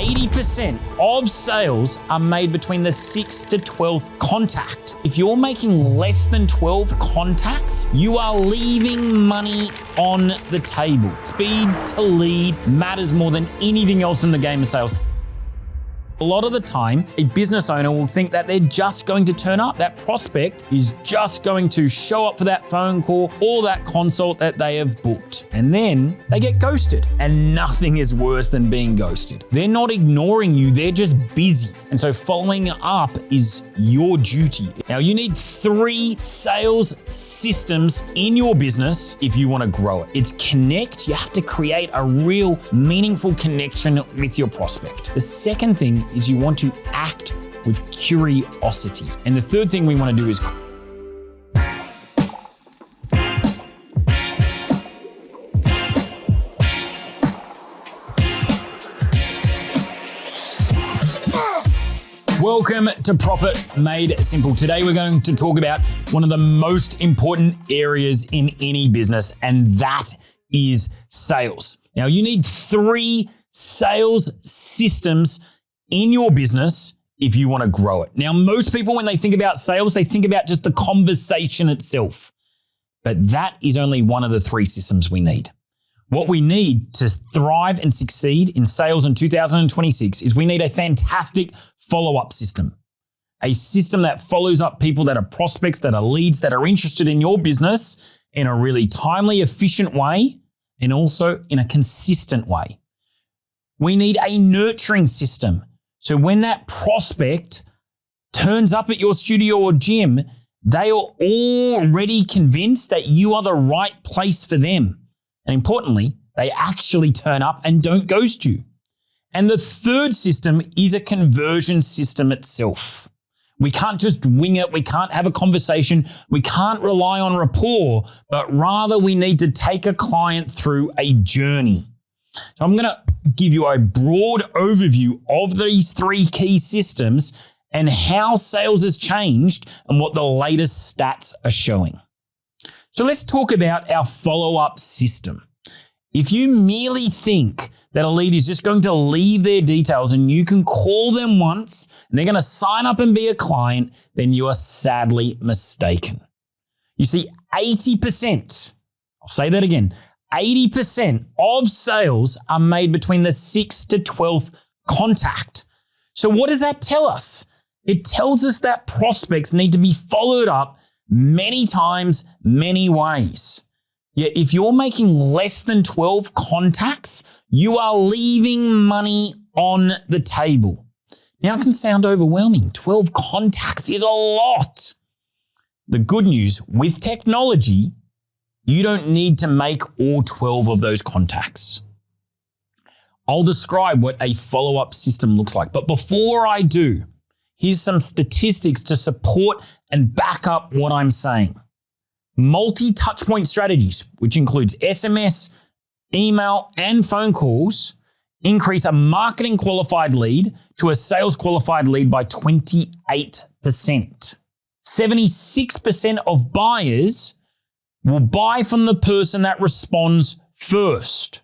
80% of sales are made between the 6th to 12th contact. If you're making less than 12 contacts, you are leaving money on the table. Speed to lead matters more than anything else in the game of sales. A lot of the time, a business owner will think that they're just going to turn up. That prospect is just going to show up for that phone call or that consult that they have booked. And then they get ghosted. And nothing is worse than being ghosted. They're not ignoring you, they're just busy. And so following up is your duty. Now, you need 3 sales systems in your business if you want to grow it. It's connect. You have to create a real meaningful connection with your prospect. The second thing is you want to act with curiosity. And the third thing we want to do is welcome to Profit Made Simple. Today we're going to talk about one of the most important areas in any business, and that is sales. Now, you need 3 sales systems in your business if you want to grow it. Now, most people, when they think about sales, they think about just the conversation itself. But that is only one of the 3 systems we need. What we need to thrive and succeed in sales in 2026 is we need a fantastic follow-up system. A system that follows up people that are prospects, that are leads, that are interested in your business in a really timely, efficient way, and also in a consistent way. We need a nurturing system. So when that prospect turns up at your studio or gym, they are already convinced that you are the right place for them. And importantly, they actually turn up and don't ghost you. And the third system is a conversion system itself. We can't just wing it. We can't have a conversation. We can't rely on rapport, but rather we need to take a client through a journey. So I'm going to give you a broad overview of these 3 key systems and how sales has changed and what the latest stats are showing. So let's talk about our follow-up system. If you merely think that a lead is just going to leave their details and you can call them once and they're going to sign up and be a client, then you are sadly mistaken. You see, 80%, I'll say that again, 80% of sales are made between the 6th to 12th contact. So what does that tell us? It tells us that prospects need to be followed up many times, many ways. Yet if you're making less than 12 contacts, you are leaving money on the table. Now, it can sound overwhelming. 12 contacts is a lot. The good news, with technology, you don't need to make all 12 of those contacts. I'll describe what a follow-up system looks like. But before I do, here's some statistics to support and back up what I'm saying. Multi-touchpoint strategies, which includes SMS, email, and phone calls, increase a marketing qualified lead to a sales qualified lead by 28%. 76% of buyers will buy from the person that responds first.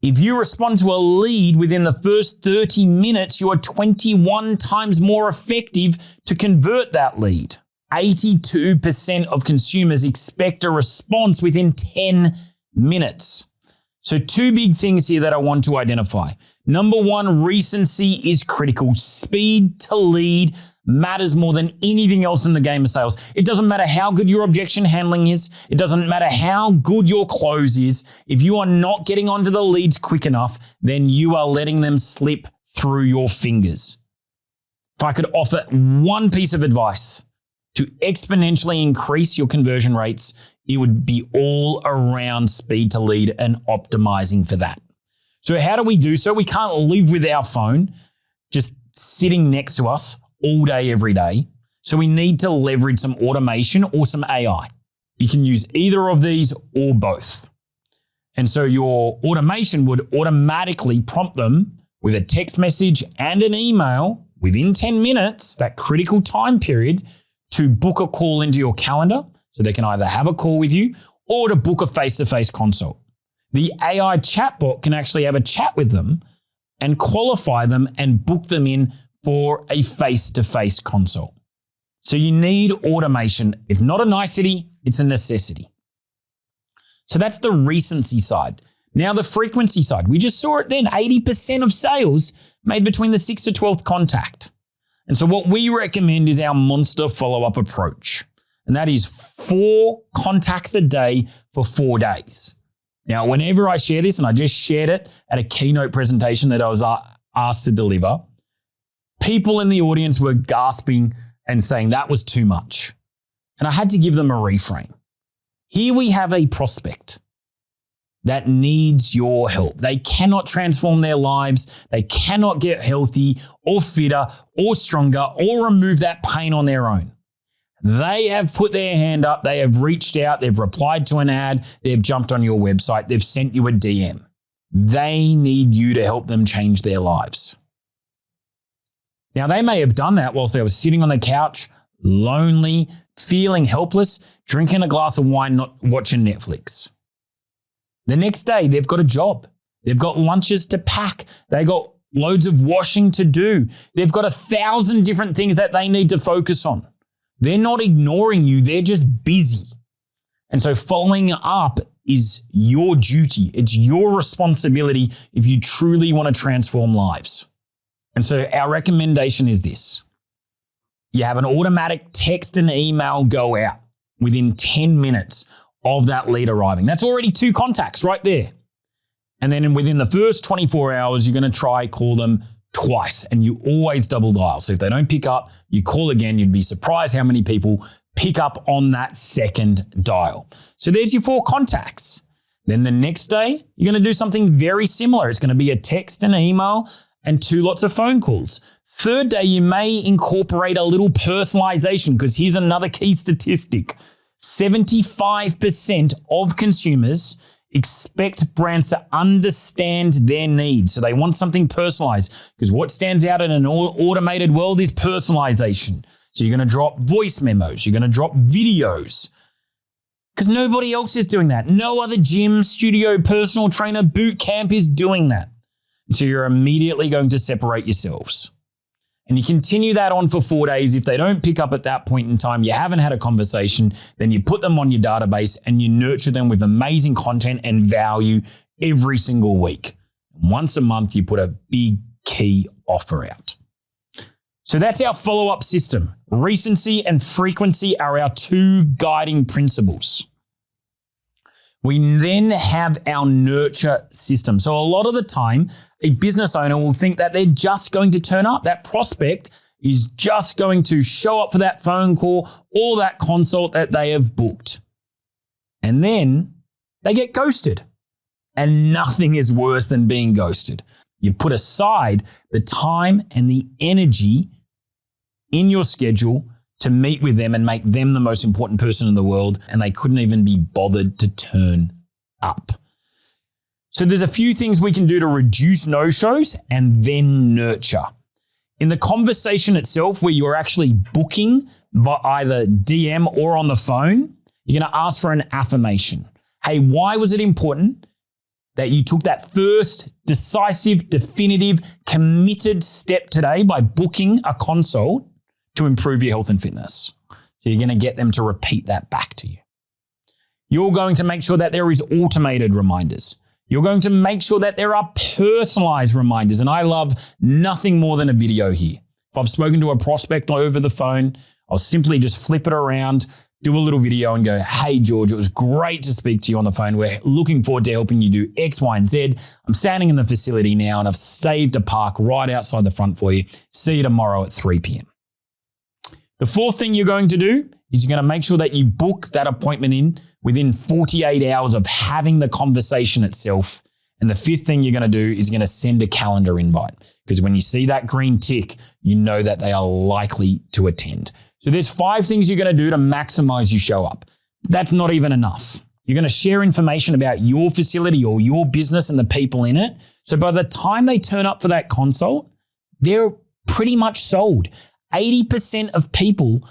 If you respond to a lead within the first 30 minutes, you are 21 times more effective to convert that lead. 82% of consumers expect a response within 10 minutes. So 2 big things here that I want to identify. Number 1, recency is critical. Speed to lead matters more than anything else in the game of sales. It doesn't matter how good your objection handling is. It doesn't matter how good your close is. If you are not getting onto the leads quick enough, then you are letting them slip through your fingers. If I could offer one piece of advice to exponentially increase your conversion rates, it would be all around speed to lead and optimizing for that. So how do we do so? We can't live with our phone just sitting next to us all day, every day. So we need to leverage some automation or some AI. You can use either of these or both. And so your automation would automatically prompt them with a text message and an email within 10 minutes, that critical time period, to book a call into your calendar so they can either have a call with you or to book a face-to-face consult. The AI chatbot can actually have a chat with them and qualify them and book them in for a face-to-face consult. So you need automation. It's not a nicety, it's a necessity. So that's the recency side. Now the frequency side. We just saw it then, 80% of sales made between the 6th to 12th contact. And so what we recommend is our monster follow-up approach. And that is 4 contacts a day for 4 days. Now, whenever I share this, and I just shared it at a keynote presentation that I was asked to deliver, people in the audience were gasping and saying that was too much. And I had to give them a reframe. Here we have a prospect that needs your help. They cannot transform their lives. They cannot get healthy or fitter or stronger or remove that pain on their own. They have put their hand up. They have reached out. They've replied to an ad. They've jumped on your website. They've sent you a DM. They need you to help them change their lives. Now, they may have done that whilst they were sitting on the couch, lonely, feeling helpless, drinking a glass of wine, not watching Netflix. The next day, they've got a job. They've got lunches to pack. They got loads of washing to do. They've got 1,000 different things that they need to focus on. They're not ignoring you. They're just busy. And so following up is your duty. It's your responsibility if you truly want to transform lives. And so our recommendation is this. You have an automatic text and email go out within 10 minutes of that lead arriving. That's already 2 contacts right there. And then within the first 24 hours, you're going to try call them twice, and you always double dial. So if they don't pick up, you call again. You'd be surprised how many people pick up on that second dial. So there's your 4 contacts. Then the next day, you're going to do something very similar. It's going to be a text and email and 2 lots of phone calls. Third day, you may incorporate a little personalization, because here's another key statistic. 75% of consumers expect brands to understand their needs. So they want something personalized, because what stands out in an automated world is personalization. So you're going to drop voice memos. You're going to drop videos, because nobody else is doing that. No other gym, studio, personal trainer, boot camp is doing that. So you're immediately going to separate yourselves. And you continue that on for 4 days. If they don't pick up at that point in time, you haven't had a conversation, then you put them on your database and you nurture them with amazing content and value every single week. Once a month, you put a big key offer out. So that's our follow-up system. Recency and frequency are our 2 guiding principles. We then have our nurture system. So a lot of the time, a business owner will think that they're just going to turn up. That prospect is just going to show up for that phone call or that consult that they have booked. And then they get ghosted. And nothing is worse than being ghosted. You put aside the time and the energy in your schedule to meet with them and make them the most important person in the world, and they couldn't even be bothered to turn up. So there's a few things we can do to reduce no-shows and then nurture. In the conversation itself, where you're actually booking by either DM or on the phone, you're going to ask for an affirmation. Hey, why was it important that you took that first decisive, definitive, committed step today by booking a consult to improve your health and fitness? So you're going to get them to repeat that back to you. You're going to make sure that there is automated reminders. You're going to make sure that there are personalized reminders. And I love nothing more than a video here. If I've spoken to a prospect over the phone, I'll simply just flip it around, do a little video and go, hey, George, it was great to speak to you on the phone. We're looking forward to helping you do X, Y, and Z. I'm standing in the facility now and I've saved a park right outside the front for you. See you tomorrow at 3 p.m. The 4th thing you're going to do is you're going to make sure that you book that appointment in within 48 hours of having the conversation itself. And the 5th thing you're going to do is you're going to send a calendar invite, because when you see that green tick, you know that they are likely to attend. So there's 5 things you're going to do to maximize your show up. That's not even enough. You're going to share information about your facility or your business and the people in it. So by the time they turn up for that consult, they're pretty much sold. 80% of people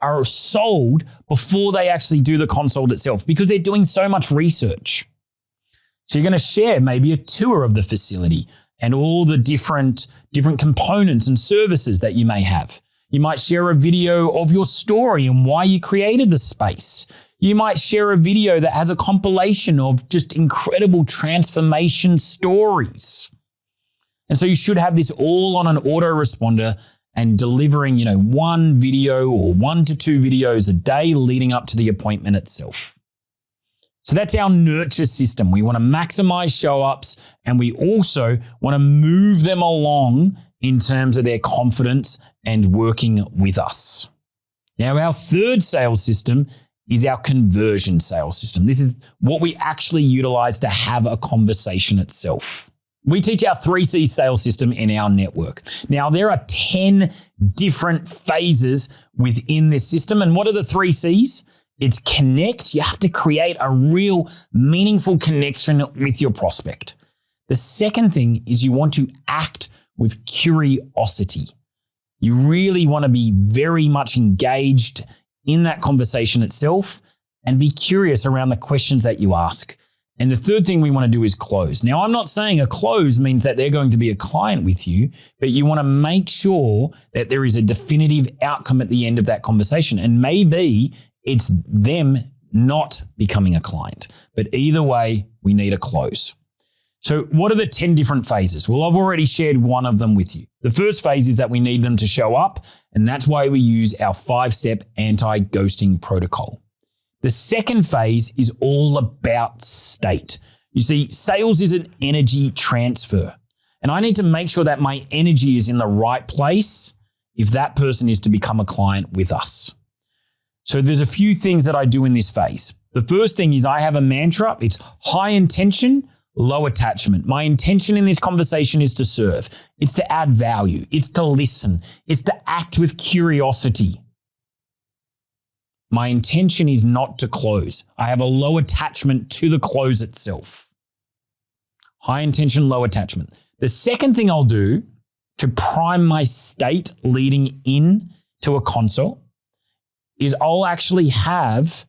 are sold before they actually do the consult itself, because they're doing so much research. So you're going to share maybe a tour of the facility, and all the different components and services that you may have. You might share a video of your story and why you created the space. You might share a video that has a compilation of just incredible transformation stories. And so you should have this all on an autoresponder and delivering, one video or 1 to 2 videos a day leading up to the appointment itself. So that's our nurture system. We want to maximize show-ups, and we also want to move them along in terms of their confidence and working with us. Now, our third sales system is our conversion sales system. This is what we actually utilize to have a conversation itself. We teach our 3C sales system in our network. Now, there are 10 different phases within this system. And what are the 3 Cs? It's connect. You have to create a real meaningful connection with your prospect. The second thing is you want to act with curiosity. You really want to be very much engaged in that conversation itself and be curious around the questions that you ask. And the third thing we want to do is close. Now, I'm not saying a close means that they're going to be a client with you, but you want to make sure that there is a definitive outcome at the end of that conversation. And maybe it's them not becoming a client. But either way, we need a close. So what are the 10 different phases? Well, I've already shared one of them with you. The first phase is that we need them to show up, and that's why we use our 5-step anti-ghosting protocol. The second phase is all about state. You see, sales is an energy transfer, and I need to make sure that my energy is in the right place if that person is to become a client with us. So there's a few things that I do in this phase. The first thing is I have a mantra. It's high intention, low attachment. My intention in this conversation is to serve. It's to add value. It's to listen. It's to act with curiosity. My intention is not to close. I have a low attachment to the close itself. High intention, low attachment. The second thing I'll do to prime my state leading in to a consult is I'll actually have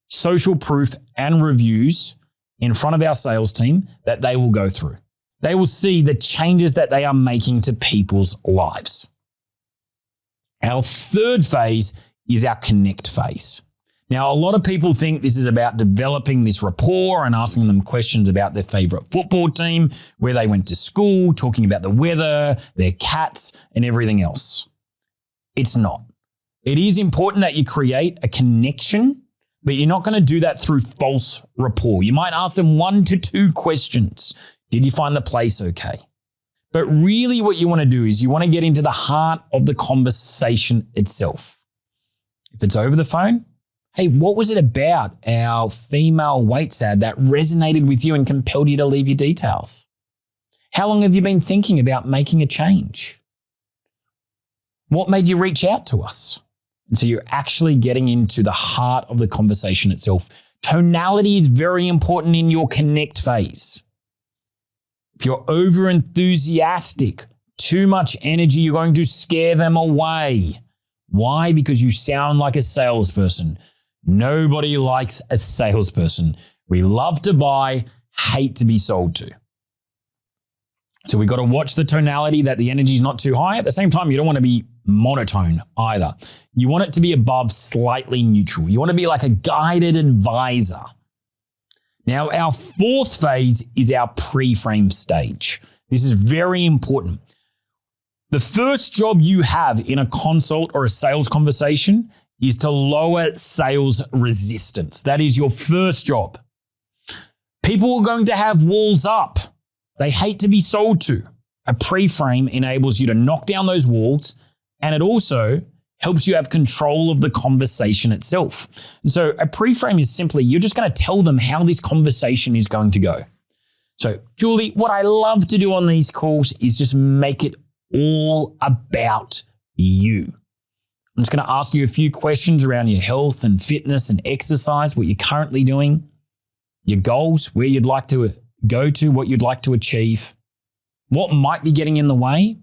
social proof and reviews in front of our sales team that they will go through. They will see the changes that they are making to people's lives. Our third phase is our connect phase. Now, a lot of people think this is about developing this rapport and asking them questions about their favorite football team, where they went to school, talking about the weather, their cats, and everything else. It's not. It is important that you create a connection, but you're not going to do that through false rapport. You might ask them 1 to 2 questions. Did you find the place okay? But really what you want to do is you want to get into the heart of the conversation itself. If it's over the phone, hey, what was it about our female weights ad that resonated with you and compelled you to leave your details? How long have you been thinking about making a change? What made you reach out to us? And so you're actually getting into the heart of the conversation itself. Tonality is very important in your connect phase. If you're over enthusiastic, too much energy, you're going to scare them away. Why? Because you sound like a salesperson. Nobody likes a salesperson. We love to buy, hate to be sold to. So we got to watch the tonality that the energy is not too high. At the same time, you don't want to be monotone either. You want it to be above slightly neutral. You want to be like a guided advisor. Now, our fourth phase is our pre-frame stage. This is very important. The first job you have in a consult or a sales conversation is to lower sales resistance. That is your first job. People are going to have walls up. They hate to be sold to. A pre-frame enables you to knock down those walls, and it also helps you have control of the conversation itself. And so a pre-frame is simply, you're just going to tell them how this conversation is going to go. So, Julie, what I love to do on these calls is just make it all about you. I'm just going to ask you a few questions around your health and fitness and exercise, what you're currently doing, your goals, where you'd like to go to, what you'd like to achieve, what might be getting in the way,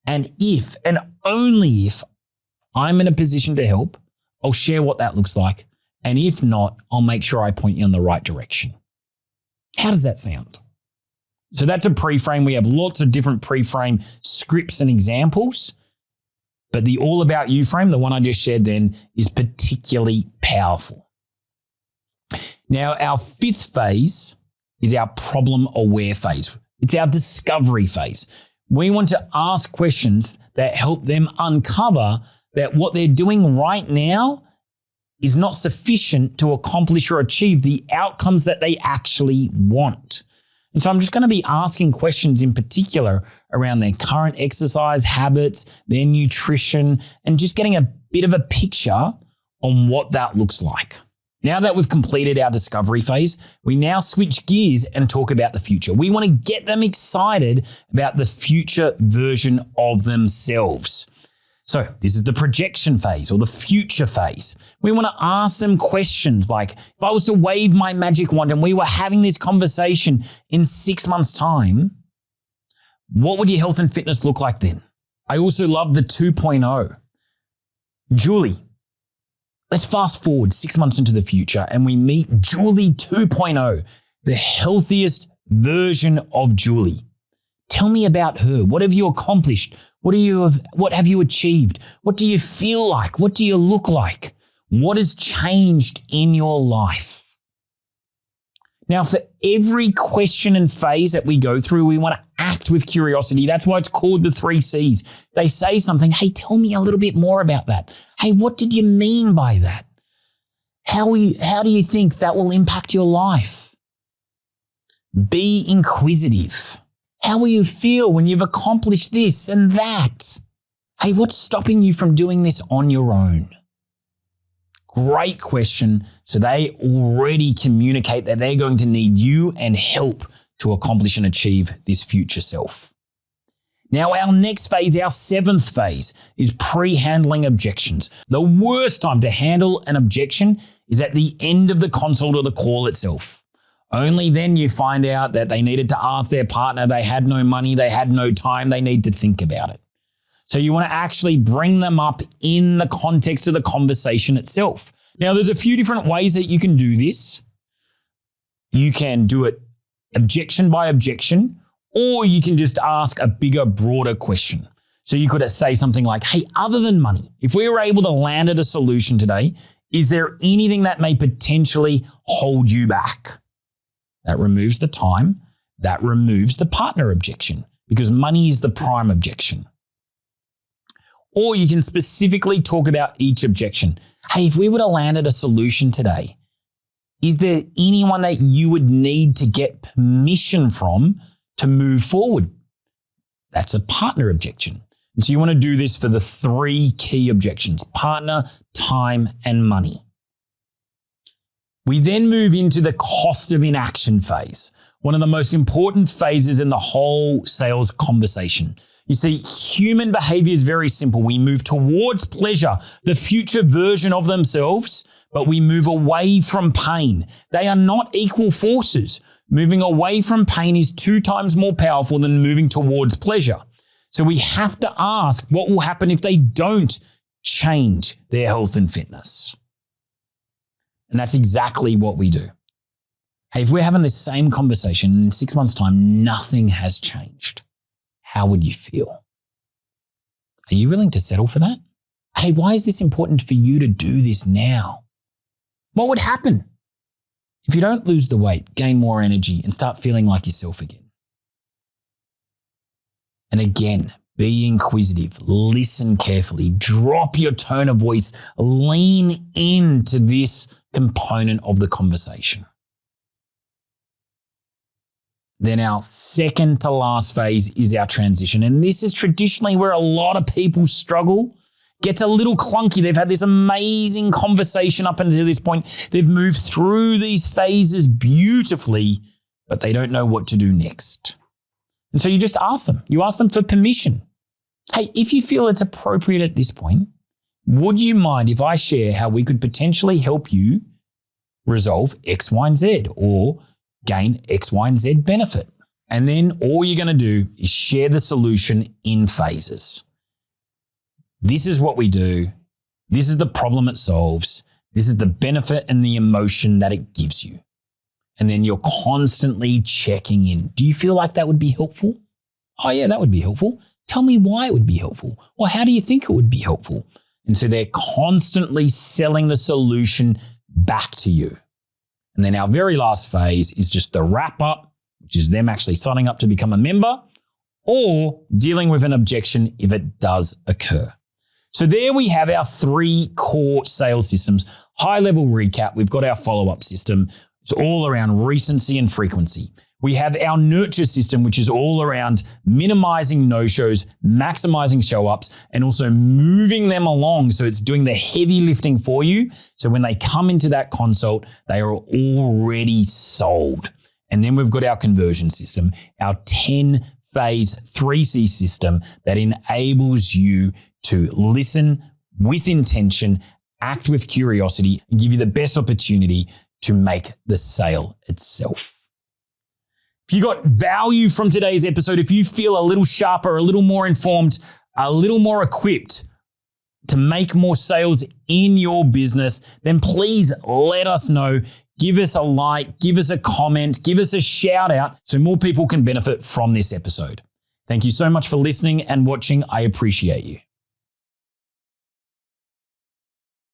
and if and only if I'm in a position to help, I'll share what that looks like. And if not, I'll make sure I point you in the right direction. How does that sound? So that's a pre-frame. We have lots of different pre-frame scripts and examples, but the all about you frame, the one I just shared then, is particularly powerful. Now, our fifth phase is our problem aware phase. It's our discovery phase. We want to ask questions that help them uncover that what they're doing right now is not sufficient to accomplish or achieve the outcomes that they actually want. And so I'm just going to be asking questions in particular around their current exercise habits, their nutrition, and just getting a bit of a picture on what that looks like. Now that we've completed our discovery phase, we now switch gears and talk about the future. We want to get them excited about the future version of themselves. So this is the projection phase or the future phase. We want to ask them questions like, if I was to wave my magic wand and we were having this conversation in 6 months' time, what would your health and fitness look like then? I also love the 2.0. Julie, let's fast forward 6 months into the future and we meet Julie 2.0, the healthiest version of Julie. Tell me about her. What have you accomplished? What have you achieved? What do you feel like? What do you look like? What has changed in your life? Now, for every question and phase that we go through, we want to act with curiosity. That's why it's called the 3 C's. They say something, hey, tell me a little bit more about that. Hey, what did you mean by that? How do you think that will impact your life? Be inquisitive. How will you feel when you've accomplished this and that? Hey, what's stopping you from doing this on your own? Great question. So they already communicate that they're going to need you and help to accomplish and achieve this future self. Now, our next phase, our 7th phase, is pre-handling objections. The worst time to handle an objection is at the end of the consult or the call itself. Only then you find out that they needed to ask their partner, they had no money, they had no time, they need to think about it. So you want to actually bring them up in the context of the conversation itself. Now, there's a few different ways that you can do this. You can do it objection by objection, or you can just ask a bigger, broader question. So you could say something like, hey, other than money, if we were able to land at a solution today, is there anything that may potentially hold you back? That removes the time. That removes the partner objection because money is the prime objection. Or you can specifically talk about each objection. Hey, if we were to land at a solution today, is there anyone that you would need to get permission from to move forward? That's a partner objection. And so you want to do this for the 3 key objections: partner, time, and money. We then move into the cost of inaction phase, one of the most important phases in the whole sales conversation. You see, human behavior is very simple. We move towards pleasure, the future version of themselves, but we move away from pain. They are not equal forces. Moving away from pain is 2 times more powerful than moving towards pleasure. So we have to ask what will happen if they don't change their health and fitness. And that's exactly what we do. Hey, if we're having the same conversation and in 6 months' time, nothing has changed, how would you feel? Are you willing to settle for that? Hey, why is this important for you to do this now? What would happen if you don't lose the weight, gain more energy, and start feeling like yourself again? And again, be inquisitive, listen carefully, drop your tone of voice, lean into this component of the conversation. Then our second to last phase is our transition. And this is traditionally where a lot of people struggle. Gets a little clunky. They've had this amazing conversation up until this point. They've moved through these phases beautifully, but they don't know what to do next. And so you just ask them. You ask them for permission. Hey, if you feel it's appropriate at this point, would you mind if I share how we could potentially help you resolve X, Y, and Z or gain X, Y, and Z benefit? And then all you're going to do is share the solution in phases. This is what we do. This is the problem it solves. This is the benefit and the emotion that it gives you. and then you're constantly checking in. Do you feel like that would be helpful? Oh yeah, that would be helpful. Tell me why it would be helpful. Or how do you think it would be helpful? And so they're constantly selling the solution back to you. And then our very last phase is just the wrap up, which is them actually signing up to become a member or dealing with an objection if it does occur. So there we have our 3 core sales systems. High level recap, we've got our follow-up system. It's all around recency and frequency. We have our nurture system, which is all around minimizing no-shows, maximizing show-ups, and also moving them along. So it's doing the heavy lifting for you. So when they come into that consult, they are already sold. And then we've got our conversion system, our 10-phase 3C system that enables you to listen with intention, act with curiosity, and give you the best opportunity to make the sale itself. If you got value from today's episode, if you feel a little sharper, a little more informed, a little more equipped to make more sales in your business, then please let us know. Give us a like, give us a comment, give us a shout out so more people can benefit from this episode. Thank you so much for listening and watching. I appreciate you.